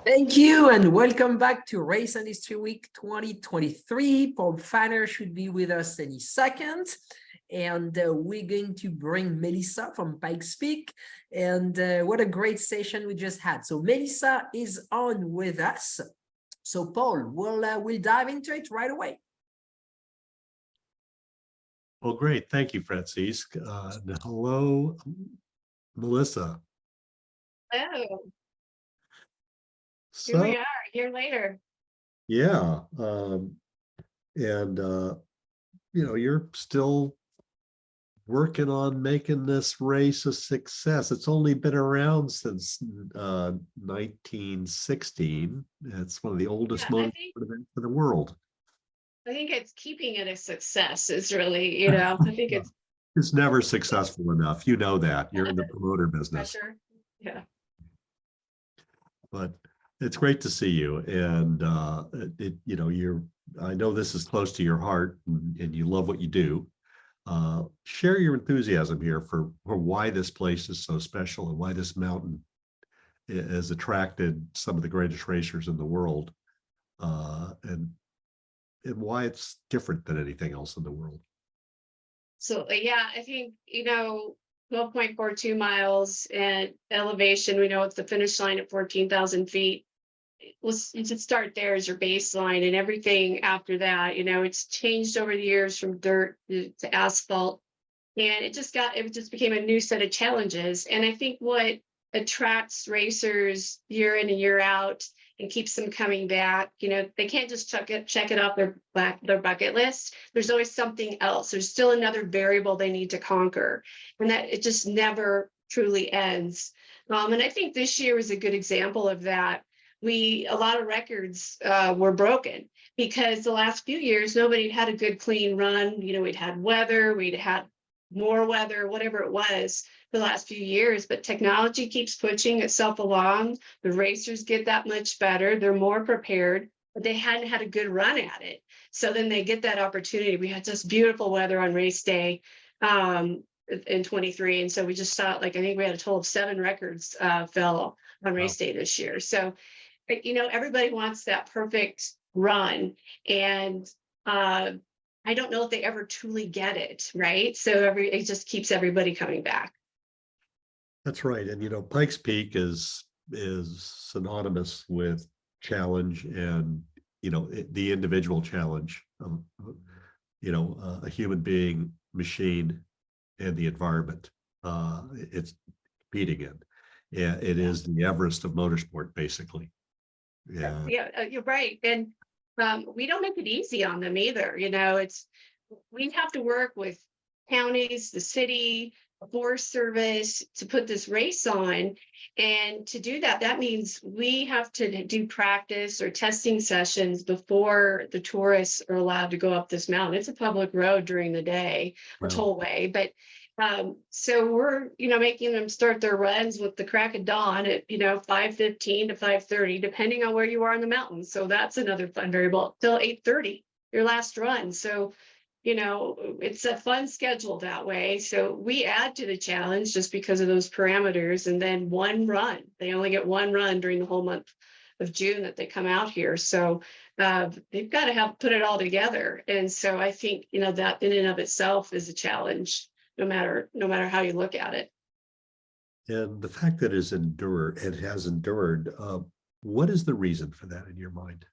Thank you and welcome back to Race Industry Week 2023. Paul Fanner should be with us any second. And we're going to bring Melissa from Pikes Peak. And what a great session we just had. So Melissa is on with us. So Paul, we'll dive into it right away. Well, great. Thank you, Francis. Hello, Melissa. Hello. So, Here we are, a year later. yeah. You're still working on making this race a success. It's only been around since 1916. It's one of the oldest motorsport events in the world. I think it's keeping it a success is really, I think it's never successful enough. You know that. You're in the promoter business. Pressure. Yeah. But it's great to see you. And I know this is close to your heart and you love what you do. Share your enthusiasm here for why this place is so special and why this mountain has attracted some of the greatest racers in the world, and why it's different than anything else in the world. So yeah, I think 12.42 miles and elevation. We know it's the finish line at 14,000 feet. You should start there as your baseline, and everything after that, it's changed over the years from dirt to asphalt, and it just became a new set of challenges. And I think what attracts racers year in and year out and keeps them coming back, they can't just check it off their bucket list. There's always something else. There's still another variable they need to conquer, and that it just never truly ends. And I think this year was a good example of that. A lot of records were broken because the last few years, nobody had a good, clean run. We'd had weather, we'd had more weather, whatever it was for the last few years, but technology keeps pushing itself along. The racers get that much better. They're more prepared, but they hadn't had a good run at it. So then they get that opportunity. We had just beautiful weather on race day in 23. And so we just saw, I think we had a total of 7 records fell on race day this year. So everybody wants that perfect run, and I don't know if they ever truly get it, right? So it just keeps everybody coming back. That's right. And Pikes Peak is synonymous with challenge and the individual challenge of a human being, machine, and the environment it's competing in. Yeah, it is the Everest of motorsport, basically. Yeah, you're right. And we don't make it easy on them either. We have to work with counties, the city, the Forest Service to put this race on. And to do that, that means we have to do practice or testing sessions before the tourists are allowed to go up this mountain. It's a public road during the day, or tollway, but so we're, making them start their runs with the crack of dawn at, 5:15 to 5:30, depending on where you are on the mountain. So that's another fun variable, till 8:30, your last run. So, it's a fun schedule that way. So we add to the challenge just because of those parameters. And then one run, they only get one run during the whole month of June that they come out here. So they've got to put it all together. And so I think, that in and of itself is a challenge. No matter how you look at it. And the fact that it has endured, what is the reason for that in your mind?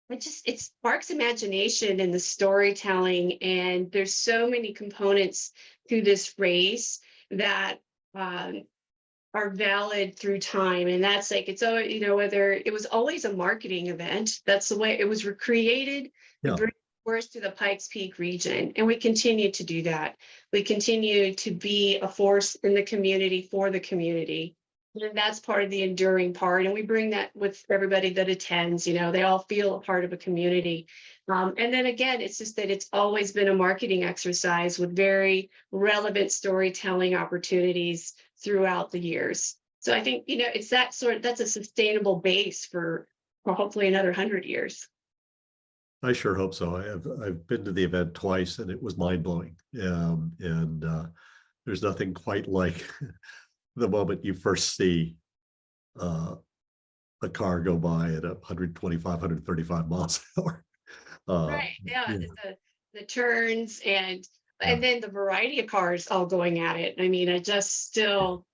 It sparks imagination in the storytelling, and there's so many components to this race that are valid through time. And that's it's always, whether it was always a marketing event, that's the way it was created. To bring tourists to the Pikes Peak region, and we continue to do that. We continue to be a force in the community for the community, and that's part of the enduring part. And we bring that with everybody that attends. They all feel a part of a community. And then again, it's just that it's always been a marketing exercise with very relevant storytelling opportunities throughout the years. So I think it's that's a sustainable base for hopefully another 100 years. I sure hope so. I've been to the event twice and it was mind blowing. And there's nothing quite like the moment you first see a car go by at 125, 135 miles an hour. Right, yeah, Yeah, the turns and yeah. then the variety of cars all going at it. I mean, I just still,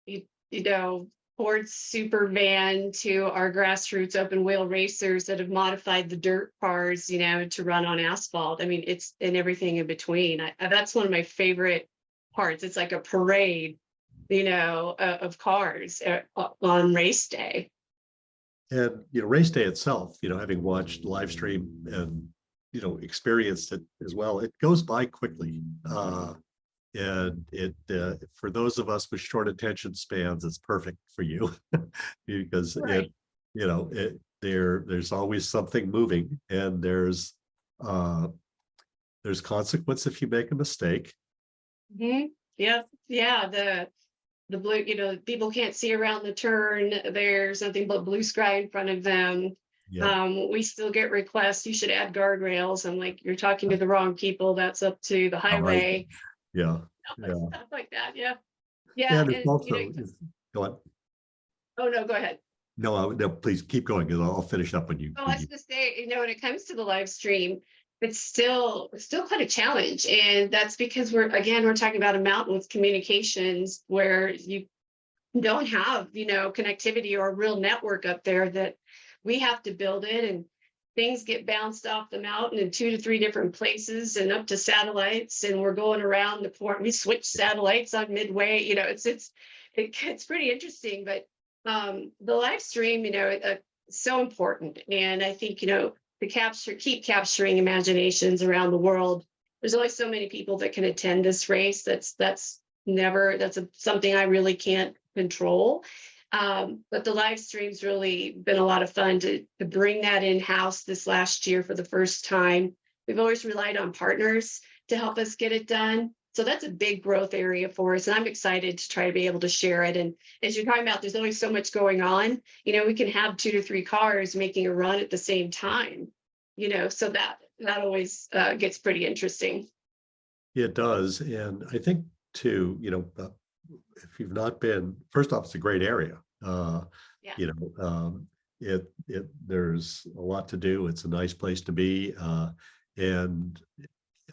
you know, Ford super van to our grassroots open wheel racers that have modified the dirt cars, you know, to run on asphalt. I mean, it's and everything in between. That's one of my favorite parts. It's like a parade, you know, of cars on race day. And race day itself, having watched live stream and experienced it as well, it goes by quickly. And it for those of us with short attention spans, it's perfect for you because Right. there's always something moving, and there's consequence if you make a mistake. Mhm. Yeah, yeah. The blue, you know, people can't see around the turn. There's nothing but blue sky in front of them. Yeah. We still get requests, you should add guardrails. I'm like, you're talking to the wrong people. That's up to the All right. highway. Yeah. Yeah. Stuff like that. Yeah. Yeah. And it's And you also, know, go on. oh no, go ahead. No, please keep going because I'll finish up when you. Oh, I was gonna say, you know, when it comes to the live stream, it's still quite a challenge. And that's because we're talking about a mountain with communications where you don't have, you know, connectivity or a real network up there, that we have to build it, and things get bounced off the mountain in 2 to 3 different places and up to satellites, and we're going around the point. We switch satellites on midway, you know, it's pretty interesting. But the live stream, you know, so important. And I think, you know, to keep capturing imaginations around the world. There's only so many people that can attend this race. Something I really can't control. But the live stream's really been a lot of fun to bring that in-house this last year for the first time. We've always relied on partners to help us get it done. So that's a big growth area for us. And I'm excited to try to be able to share it. And as you're talking about, there's always so much going on. You know, we can have 2 to 3 cars making a run at the same time, you know, so that always gets pretty interesting. It does. And I think too, if you've not been, first off, it's a great area. Yeah. There's a lot to do. It's a nice place to be. And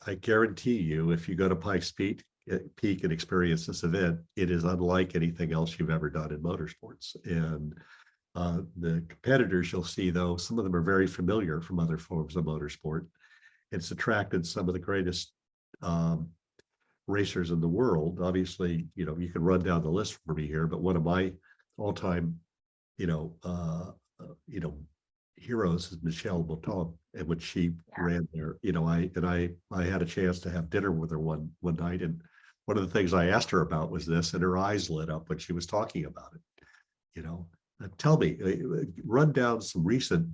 I guarantee you, if you go to Pikes Peak and experience this event, it is unlike anything else you've ever done in motorsports. And the competitors you'll see, though, some of them are very familiar from other forms of motorsport. It's attracted some of the greatest racers in the world. Obviously, you can run down the list for me here, but one of my all-time, heroes is Michelle Bouton, and when she ran there, I had a chance to have dinner with her one night, and one of the things I asked her about was this, and her eyes lit up when she was talking about it. Tell me, run down some recent,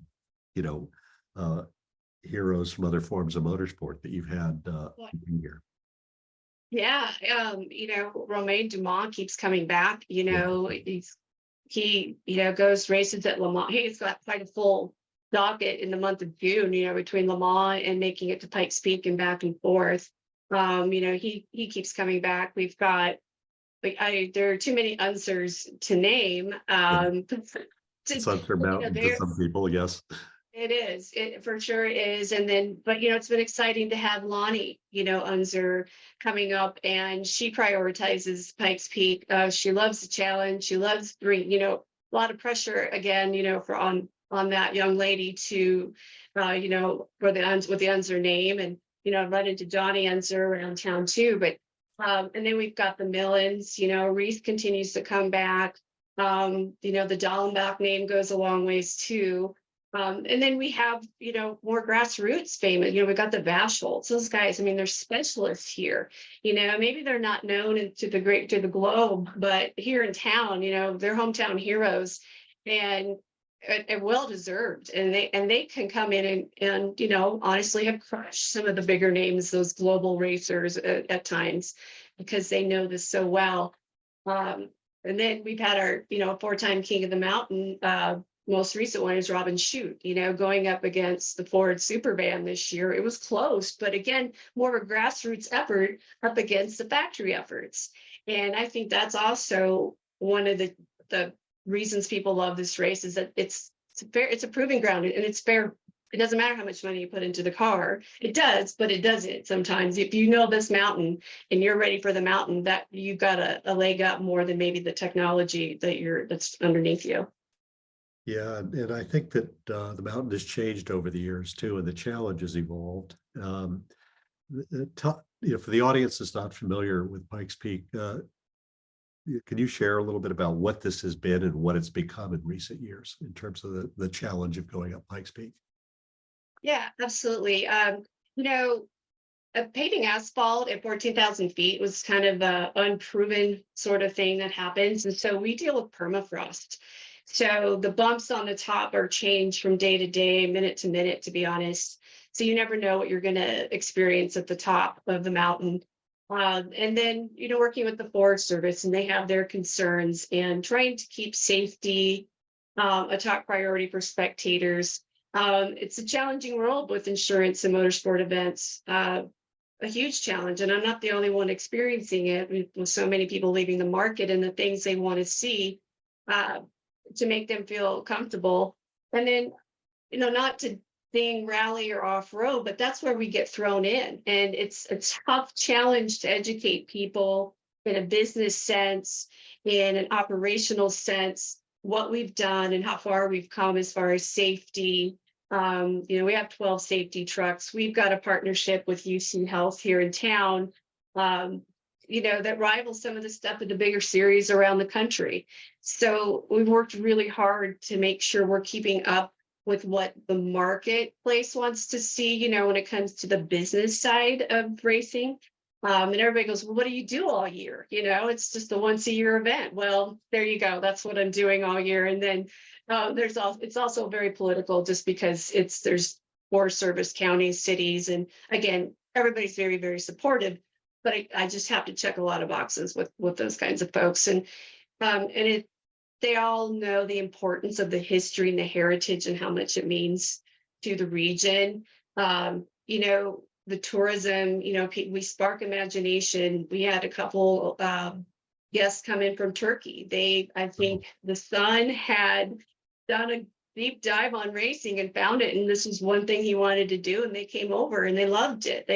heroes from other forms of motorsport that you've had here. Yeah, you know, Romain Dumas keeps coming back. You know, he goes races at Le Mans. He's got quite a full docket in the month of June. You know, between Le Mans and making it to Pikes Peak and back and forth. He keeps coming back. We've got there are too many answers to name. It's unsurmountable to some people, yes. It is. It for sure is. And then, but it's been exciting to have Lonnie, Unser coming up, and she prioritizes Pikes Peak. She loves the challenge. She loves a lot of pressure again, for on that young lady to, with the Unser name, and I've run into Johnny Unser around town too. But and then we've got the Millens. Reese continues to come back. The Dallenbach name goes a long ways too. And then we have, more grassroots famous. We've got the Vaschholz. Those guys, I mean, they're specialists here. Maybe they're not known to the globe, but here in town, they're hometown heroes, and well deserved. And they can come in and honestly have crushed some of the bigger names, those global racers at times, because they know this so well. And then we've had our, 4-time King of the Mountain, most recent one is Robin Shute, going up against the Ford Supervan this year. It was close, but again, more of a grassroots effort up against the factory efforts. And I think that's also one of the reasons people love this race, is that it's fair, it's a proving ground, and it's fair. It doesn't matter how much money you put into the car. It does, but it doesn't sometimes. If you know this mountain and you're ready for the mountain, that you've got a leg up more than maybe the technology that's underneath you. Yeah, and I think that the mountain has changed over the years too, and the challenge has evolved. For the audience that's not familiar with Pikes Peak, can you share a little bit about what this has been and what it's become in recent years in terms of the challenge of going up Pikes Peak? Yeah, absolutely. Paving asphalt at 14,000 feet was kind of an unproven sort of thing that happens. And so we deal with permafrost. So the bumps on the top are changed from day to day, minute to minute, to be honest. So you never know what you're going to experience at the top of the mountain. And then, working with the Forest Service, and they have their concerns, and trying to keep safety a top priority for spectators. It's a challenging world with insurance and motorsport events, a huge challenge. And I'm not the only one experiencing it, with so many people leaving the market and the things they want to see to make them feel comfortable. And then, not to ding rally or off-road, but that's where we get thrown in. And it's a tough challenge to educate people in a business sense, in an operational sense, what we've done and how far we've come as far as safety. We have 12 safety trucks. We've got a partnership with UC Health here in town, that rivals some of the stuff of the bigger series around the country. So we've worked really hard to make sure we're keeping up with what the marketplace wants to see, when it comes to the business side of racing. And everybody goes, well, what do you do all year? It's just a once a year event. Well, there you go. That's what I'm doing all year. And then it's also very political, just because there's Forest Service, counties, cities. And again, everybody's very, very supportive, but I just have to check a lot of boxes with those kinds of folks. And they all know the importance of the history and the heritage and how much it means to the region. The tourism, we spark imagination. We had a couple guests come in from Turkey. I think the son had done a deep dive on racing and found it, and this was one thing he wanted to do, and they came over and they loved it.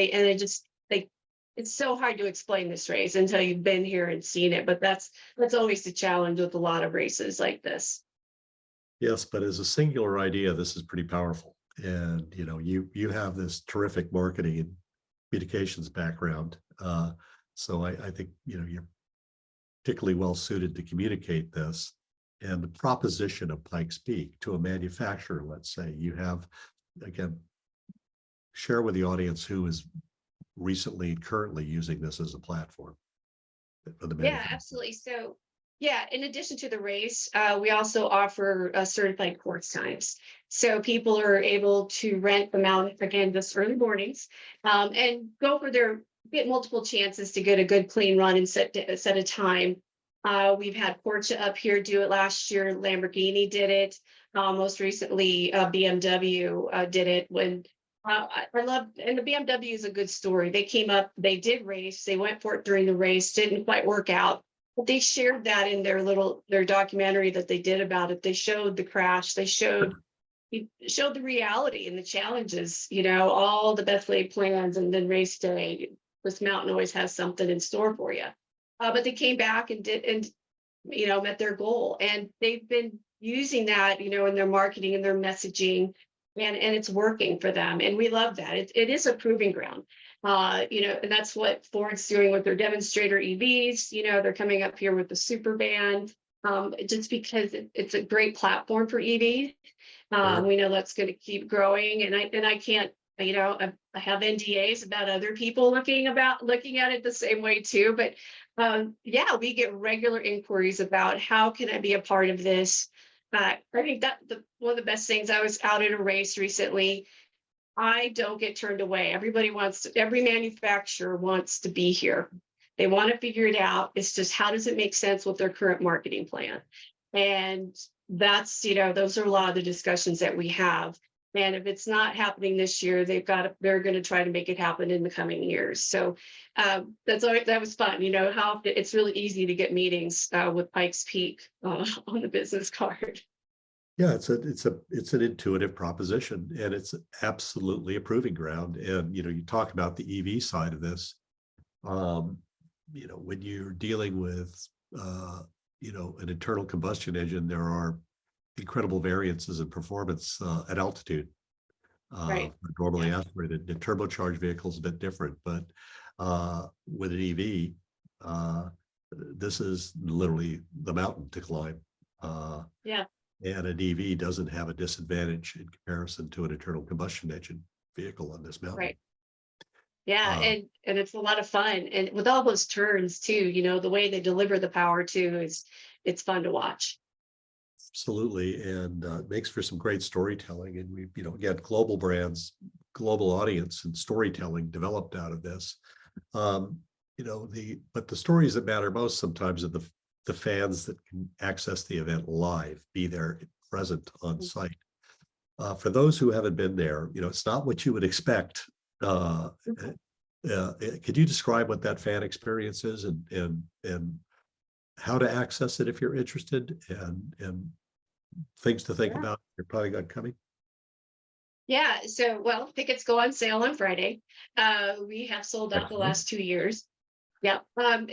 It's so hard to explain this race until you've been here and seen it, but that's always the challenge with a lot of races like this. Yes, but as a singular idea, this is pretty powerful. And you have this terrific marketing and communications background, so I think you're particularly well suited to communicate this. And the proposition of Pikes Peak to a manufacturer, let's say, you have, again, share with the audience who is currently using this as a platform for the Yeah, absolutely. So in addition to the race, we also offer certified course times. So people are able to rent the mountain, again, just early mornings, and get multiple chances to get a good clean run and set a time. We've had Porsche up here do it last year. Lamborghini did it. Most recently, BMW did it when I love, and the BMW is a good story. They came up, they did race, they went for it during the race, didn't quite work out. But they shared that in their documentary that they did about it. They showed the crash, they showed the reality and the challenges, all the best laid plans, and then race day. This mountain always has something in store for you. But they came back and met their goal. And they've been using that, in their marketing and their messaging. And it's working for them. And we love that. It is a proving ground. And that's what Ford's doing with their demonstrator EVs. They're coming up here with the Supervan, just because it's a great platform for EV. We know that's going to keep growing. And I can't, I have NDAs about other people looking at it the same way too. But we get regular inquiries about how can I be a part of this. I think that one of the best things, I was out at a race recently. I don't get turned away. Every manufacturer wants to be here. They want to figure it out. It's just, how does it make sense with their current marketing plan? And that's, those are a lot of the discussions that we have. And if it's not happening this year, they're going to try to make it happen in the coming years. So that was fun. How it's really easy to get meetings with Pikes Peak on the business card. Yeah, it's an intuitive proposition, and it's absolutely a proving ground. And you talk about the EV side of this. When you're dealing with an internal combustion engine, there are incredible variances in performance at altitude. Right. Normally aspirated. The turbocharged vehicle is a bit different, but with an EV, this is literally the mountain to climb. Yeah. And an EV doesn't have a disadvantage in comparison to an internal combustion engine vehicle on this mountain. Right. Yeah, and it's a lot of fun, and with all those turns too, the way they deliver the power too it's fun to watch. Absolutely, and makes for some great storytelling. And we, again, global brands, global audience, and storytelling developed out of this. But the stories that matter most sometimes are the fans that can access the event live, be there present on site. For those who haven't been there, it's not what you would expect. Could you describe what that fan experience is and how to access it if you're interested, and things to think about you're probably got coming? Yeah, so tickets go on sale on Friday. We have sold out the last 2 years. Yeah.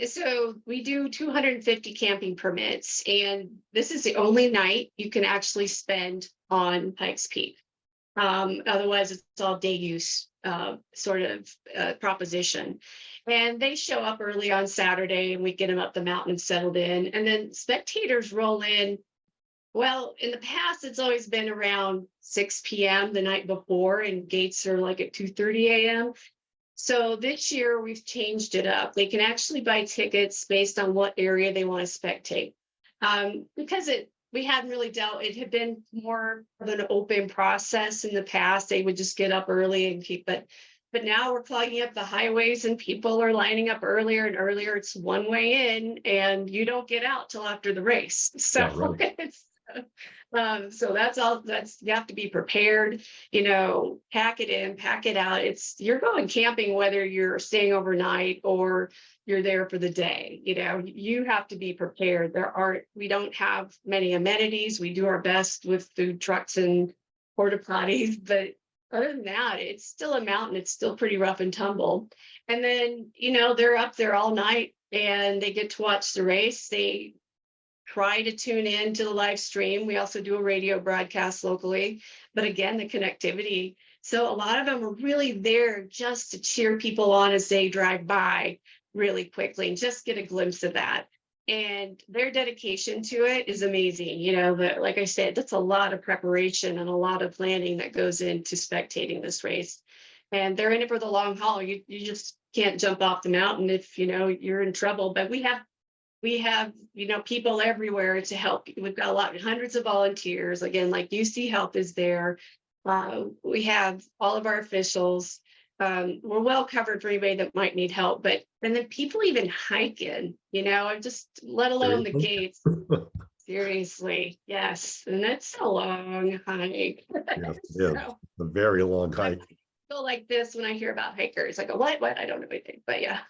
So we do 250 camping permits, and this is the only night you can actually spend on Pikes Peak. Otherwise, it's all day use sort of proposition. And they show up early on Saturday, and we get them up the mountain and settled in. And then spectators roll in. Well, in the past, it's always been around 6 p.m. the night before, and gates are like at 2:30 a.m. So this year we've changed it up. They can actually buy tickets based on what area they want to spectate. Because we hadn't really it had been more of an open process in the past. They would just get up early and keep it. But now we're clogging up the highways, and people are lining up earlier and earlier. It's one way in, and you don't get out till after the race. So so that's all. You have to be prepared, pack it in, pack it out. You're going camping whether you're staying overnight or you're there for the day. You have to be prepared. We don't have many amenities. We do our best with food trucks and porta potties, but other than that, it's still a mountain. It's still pretty rough and tumble. And then, they're up there all night and they get to watch the race. They try to tune in to the live stream. We also do a radio broadcast locally, but again, the connectivity. So a lot of them are really there just to cheer people on as they drive by really quickly and just get a glimpse of that. And their dedication to it is amazing. Like I said, that's a lot of preparation and a lot of planning that goes into spectating this race. And they're in it for the long haul. You just can't jump off the mountain if, you're in trouble. But we have, people everywhere to help. We've got hundreds of volunteers. Again, like UC Help is there. We have all of our officials. We're well covered for anybody that might need help. And then people even hike in, just let alone the gates. Seriously, yes. And that's a long hike. Yes, it is. A very long hike. I feel like this when I hear about hikers. I go, what? I don't know anything, but yeah.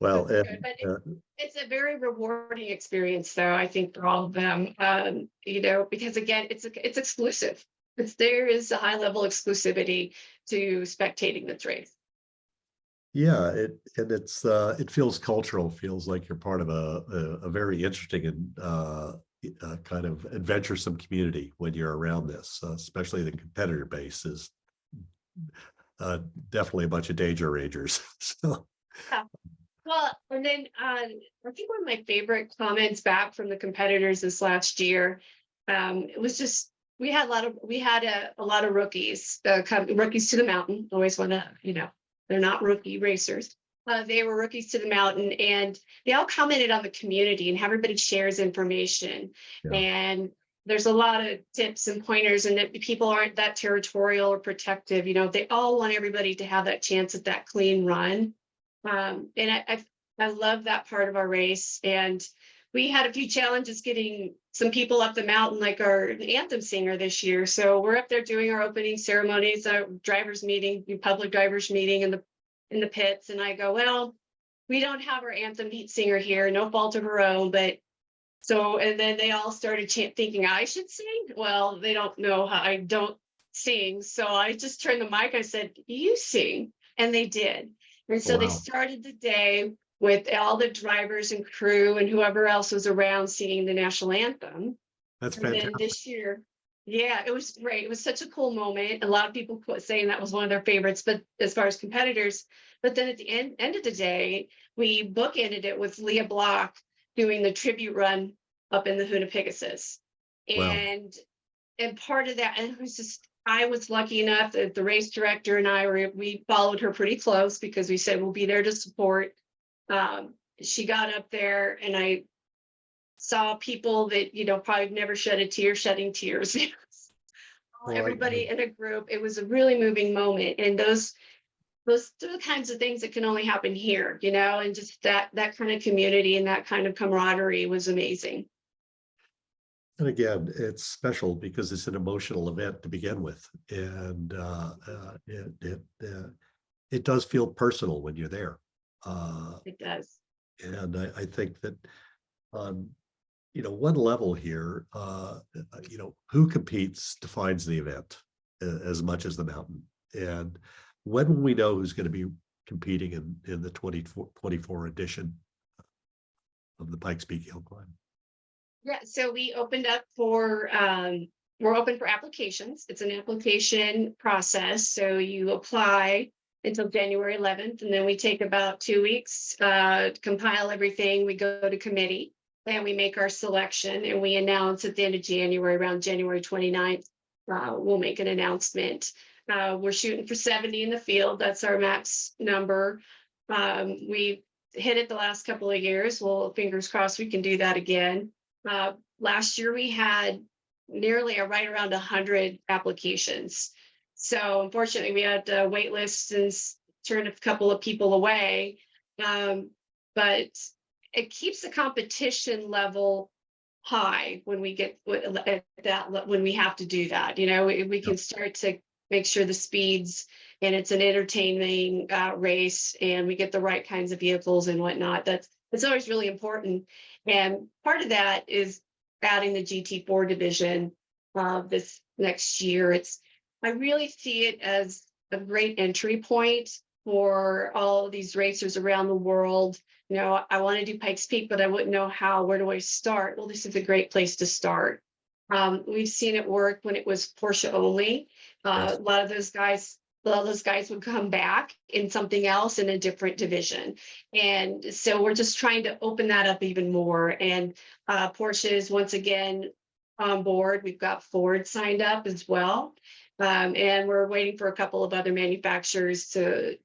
Well, it's a very rewarding experience, though, I think, for all of them, because again, it's exclusive. There is a high level exclusivity to spectating this race. Yeah, it feels cultural. Feels like you're part of a very interesting and kind of adventuresome community when you're around this. Especially the competitor base is definitely a bunch of danger rangers. So. Yeah. Well, and then I think one of my favorite comments back from the competitors this last year, it was just we had a lot of rookies, rookies to the mountain. Always want to, they're not rookie racers. They were rookies to the mountain, and they all commented on the community and how everybody shares information. Yeah. And there's a lot of tips and pointers, and that people aren't that territorial or protective. They all want everybody to have that chance at that clean run. And I love that part of our race. And we had a few challenges getting some people up the mountain, like our anthem singer this year. So we're up there doing our opening ceremonies, our drivers meeting, public drivers meeting in the pits. And I go, well, we don't have our anthem lead singer here, no fault of her own, but so, and then they all started thinking I should sing. Well, they don't know how I don't sing. So I just turned the mic. I said, you sing. And they did. And so they Wow. started the day with all the drivers and crew and whoever else was around singing the national anthem. That's And then fantastic. this year, yeah, it was great. It was such a cool moment. A lot of people saying that was one of their favorites, but as far as competitors, but then at the end of the day, we bookended it with Leah Block doing the tribute run up in the Hoona-Pegasus. Wow. And part of that, and it was just, I was lucky enough that the race director and we followed her pretty close because we said we'll be there to support. She got up there and I saw people that, you know, probably never shed a tear, shedding tears. Well, Everybody in a group. It was a really moving moment. And those are the kinds of things that can only happen here, you know, and just that kind of community and that kind of camaraderie was amazing. And again, it's special because it's an emotional event to begin with, and it does feel personal when you're there. It does. And I think that on, you know, one level here, you know, who competes defines the event as much as the mountain. And when will we know who's going to be competing in the 2024 edition of the Pikes Peak Hill Climb? Yeah, so we opened up for, we're open for applications. It's an application process. So you apply until January 11th, and then we take about 2 weeks, compile everything. We go to committee and we make our selection and we announce at the end of January, around January 29th, we'll make an announcement. We're shooting for 70 in the field. That's our max number. We hit it the last couple of years. Well, fingers crossed we can do that again. Last year we had nearly right around 100 applications. So unfortunately we had to wait lists and turn a couple of people away. But it keeps the competition level high when we get at that, when we have to do that. You know, we can start to make sure the speeds and it's an entertaining race and we get the right kinds of vehicles and whatnot. It's always really important. And part of that is adding the GT4 division this next year. I really see it as a great entry point for all of these racers around the world. You know, I want to do Pikes Peak, but I wouldn't know how. Where do I start? Well, this is a great place to start. We've seen it work when it was Porsche only. Yes. A lot of those guys would come back in something else in a different division. And so we're just trying to open that up even more. And Porsche is once again on board. We've got Ford signed up as well. And we're waiting for a couple of other manufacturers to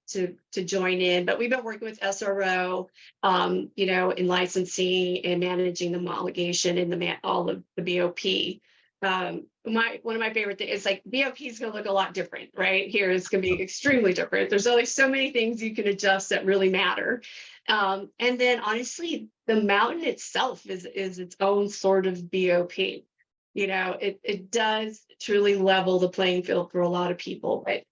join in. But we've been working with SRO, you know, in licensing and managing the homologation and all of the BOP. One of my favorite things is like BOP is going to look a lot different, right? Here it's going to be extremely different. There's only so many things you can adjust that really matter. And then honestly, the mountain itself is its own sort of BOP. You know, it does truly level the playing field for a lot of people. But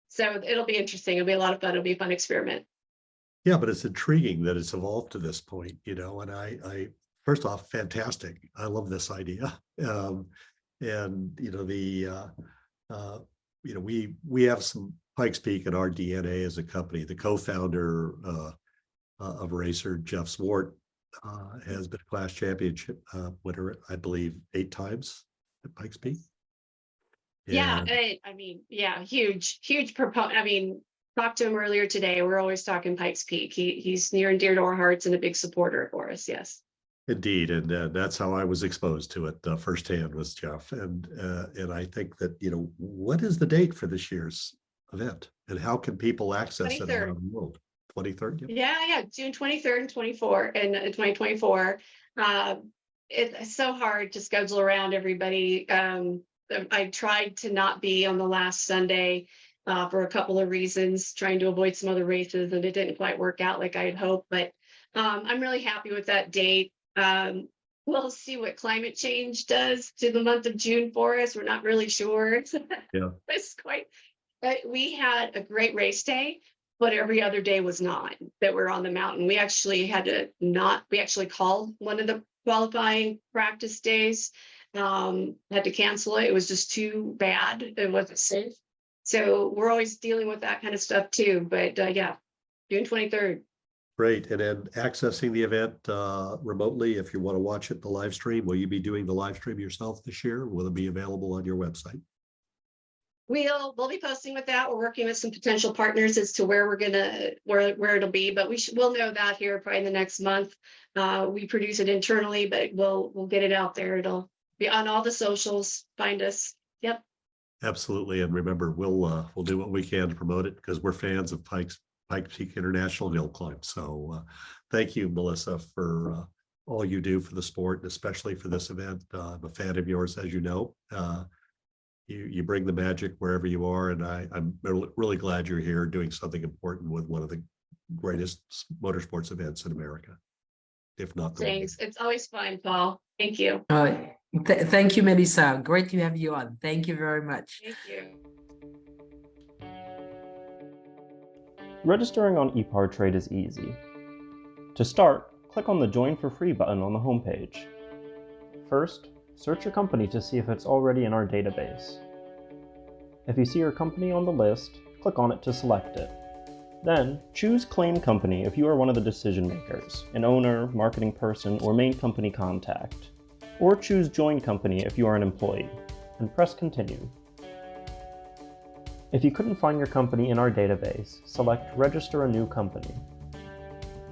so it'll be interesting. It'll be a lot of fun. It'll be a fun experiment. Yeah, but it's intriguing that it's evolved to this point, you know, and I first off, fantastic. I love this idea. And, you know, you know, we have some Pikes Peak in our DNA as a company. The co-founder of Racer, Jeff Swart, has been a class championship winner, I believe, 8 times at Pikes Peak. Yeah, I mean, yeah, huge proponent. I mean, talked to him earlier today. We're always talking Pikes Peak. He's near and dear to our hearts and a big supporter for us. Yes. Indeed, and that's how I was exposed to it firsthand, was Jeff. And I think that, you know, what is the date for this year's event, and how can people access 23rd. it around the world? 23rd. Yeah, June 23rd and 24th in 2024. It's so hard to schedule around everybody. I tried to not be on the last Sunday for a couple of reasons, trying to avoid some other races, and it didn't quite work out like I had hoped. But I'm really happy with that date. We'll see what climate change does to the month of June for us. We're not really sure. Yeah. It's quite, we had a great race day, but every other day was not that we're on the mountain. We actually we actually called one of the qualifying practice days, had to cancel it. It was just too bad. It wasn't safe. So we're always dealing with that kind of stuff too. But yeah, June 23rd. Great. And then accessing the event remotely, if you want to watch it, the live stream, will you be doing the live stream yourself this year? Will it be available on your website? We'll be posting with that. We're working with some potential partners as to where we're gonna where it'll be, but we'll know that here probably in the next month. We produce it internally, but we'll get it out there. It'll be on all the socials. Find us. Yep. Absolutely. And remember, we'll do what we can to promote it because we're fans of Pikes Peak International Hill Climb. So thank you, Melissa, for all you do for the sport, and especially for this event. I'm a fan of yours, as you know. You bring the magic wherever you are, and I'm really glad you're here doing something important with one of the greatest motorsports events in America, if not the Thanks. It's always fun, Paul. Thank you. Thank you, Melissa. Great to have you on. Thank you very much. Thank you. Registering on EPARTRADE is easy. To start, click on the Join for Free button on the homepage. First, search your company to see if it's already in our database. If you see your company on the list, click on it to select it. Then, choose Claim Company if you are one of the decision makers, an owner, marketing person, or main company contact. Or choose Join Company if you are an employee, and press Continue. If you couldn't find your company in our database, select Register a New Company.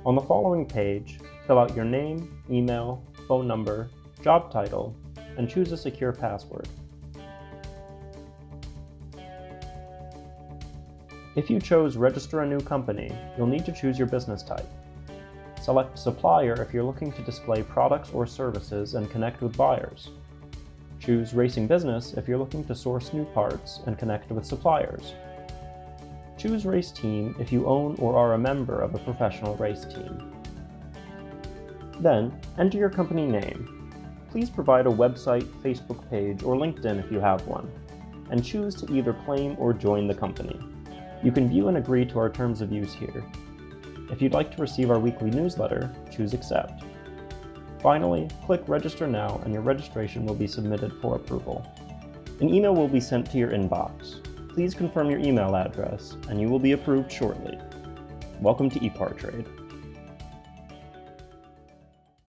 On the following page, fill out your name, email, phone number, job title, and choose a secure password. If you chose Register a New Company, you'll need to choose your business type. Select Supplier if you're looking to display products or services and connect with buyers. Choose Racing Business if you're looking to source new parts and connect with suppliers. Choose Race Team if you own or are a member of a professional race team. Then, enter your company name. Please provide a website, Facebook page, or LinkedIn if you have one, and choose to either claim or join the company. You can view and agree to our terms of use here. If you'd like to receive our weekly newsletter, choose Accept. Finally, click Register Now and your registration will be submitted for approval. An email will be sent to your inbox. Please confirm your email address and you will be approved shortly. Welcome to EPARTRADE.